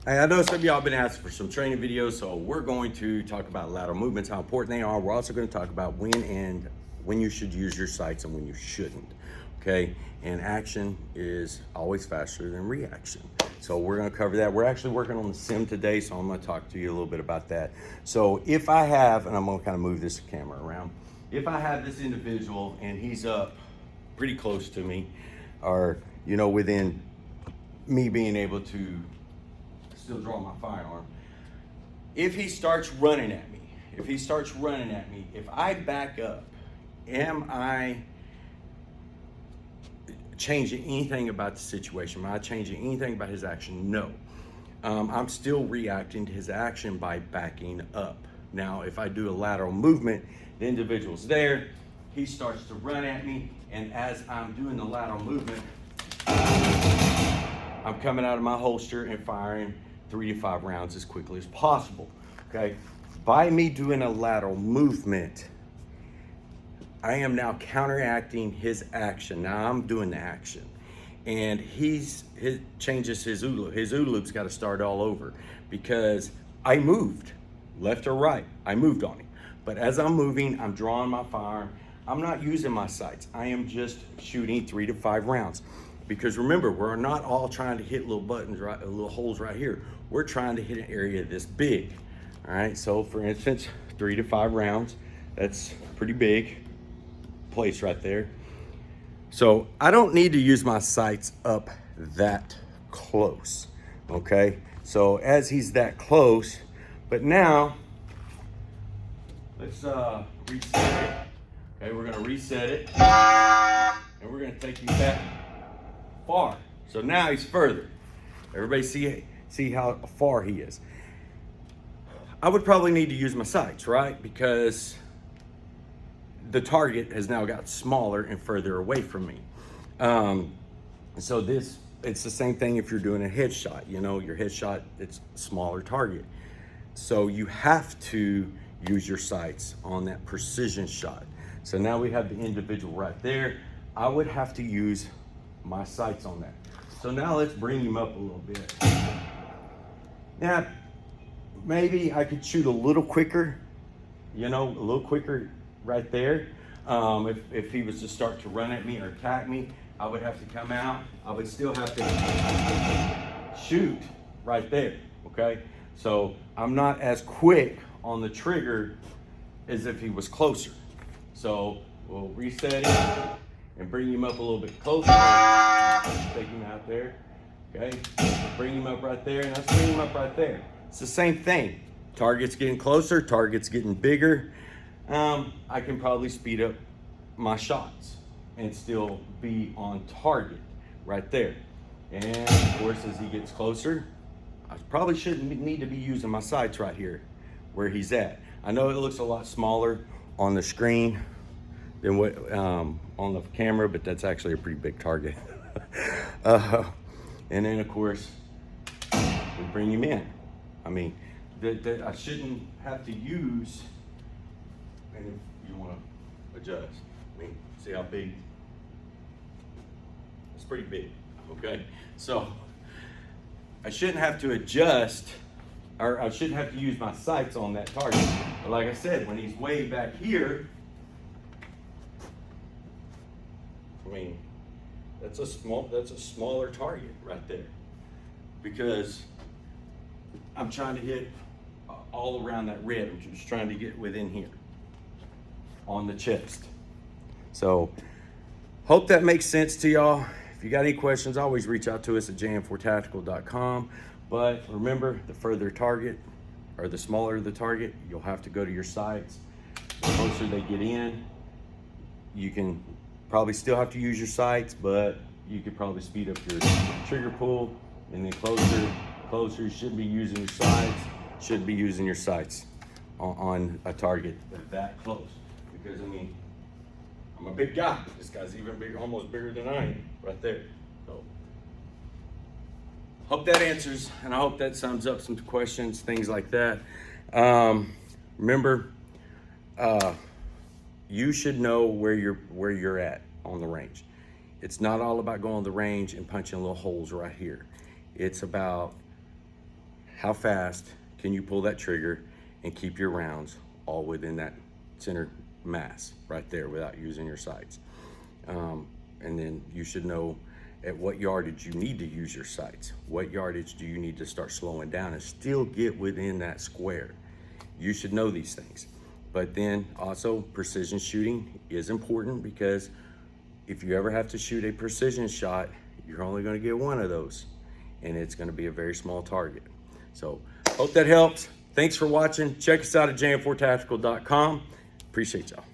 Hey, I know some of y'all been asking for some training videos, so we're going to talk about lateral movements, how important they are. We're also going to talk about when you should use your sights and when you shouldn't. Okay, and action is always faster than reaction. So we're going to cover that. We're actually working on the sim today, so I'm going to talk to you a little bit about that. So if I have, and I'm going to kind of move this camera around, if I have this individual and he's up pretty close to me, or within me being able to still draw my firearm. If he starts running at me, if I back up, am I changing anything about the situation? Am I changing anything about his action? No. I'm still reacting to his action by backing up. Now, if I do a lateral movement, the individual's there, he starts to run at me, and as I'm doing the lateral movement, I'm coming out of my holster and firing 3 to 5 rounds as quickly as possible, okay? By me doing a lateral movement, I am now counteracting his action. Now I'm doing the action. And he changes his OODA loop. His OODA loop's got to start all over because I moved, left or right. I moved on him. But as I'm moving, I'm drawing my firearm. I'm not using my sights. I am just shooting 3 to 5 rounds. Because remember, we're not all trying to hit little buttons, right, little holes right here. We're trying to hit an area this big. All right, so for instance, 3 to 5 rounds, that's pretty big place right there. So I don't need to use my sights up that close, okay? So as he's that close, but now, let's reset it. Okay, we're gonna reset it, and we're gonna take him back far. So now he's further. Everybody see how far he is. I would probably need to use my sights, right? Because the target has now got smaller and further away from me. So it's the same thing if you're doing a headshot. Your headshot, it's a smaller target. So you have to use your sights on that precision shot. So now we have the individual right there. I would have to use my sights on that. So now let's bring him up a little bit. Now, maybe I could shoot a little quicker, a little quicker right there. If he was to start to run at me or attack me, I would have to come out. I would still have to shoot right there, okay? So I'm not as quick on the trigger as if he was closer. So we'll reset him and bring him up a little bit closer. Take him out there, okay? Bring him up right there, and let's bring him up right there. It's the same thing. Target's getting closer, target's getting bigger. I can probably speed up my shots and still be on target right there. And of course, as he gets closer, I probably shouldn't need to be using my sights right here where he's at. I know it looks a lot smaller on the screen than what on the camera, but that's actually a pretty big target. And then of course, we bring him in. I mean, I shouldn't have to use, and if you want to adjust, I mean, see how big? It's pretty big, okay? So I shouldn't have to adjust, or I shouldn't have to use my sights on that target. But like I said, when he's way back here, I mean, that's a smaller target right there, because I'm trying to hit all around that rib. I'm just trying to get within here on the chest. So hope that makes sense to y'all. If you got any questions, always reach out to us at jam4tactical.com. But remember, the further target or the smaller the target, you'll have to go to your sights. The closer they get in, you can probably still have to use your sights, but you could probably speed up your trigger pull. And then closer, you shouldn't be using your sights. Shouldn't be using your sights on a target that close. Because I mean, I'm a big guy. This guy's even bigger, almost bigger than I am, right there. So, hope that answers, and I hope that sums up some questions, things like that. Remember, you should know where you're at on the range. It's not all about going to the range and punching little holes right here. It's about how fast can you pull that trigger and keep your rounds all within that center mass right there without using your sights. And then you should know at what yardage you need to use your sights. What yardage do you need to start slowing down and still get within that square? You should know these things. But then also precision shooting is important, because if you ever have to shoot a precision shot, you're only going to get one of those, and it's going to be a very small target. So hope that helps. Thanks for watching. Check us out at jm4tactical.com. Appreciate y'all.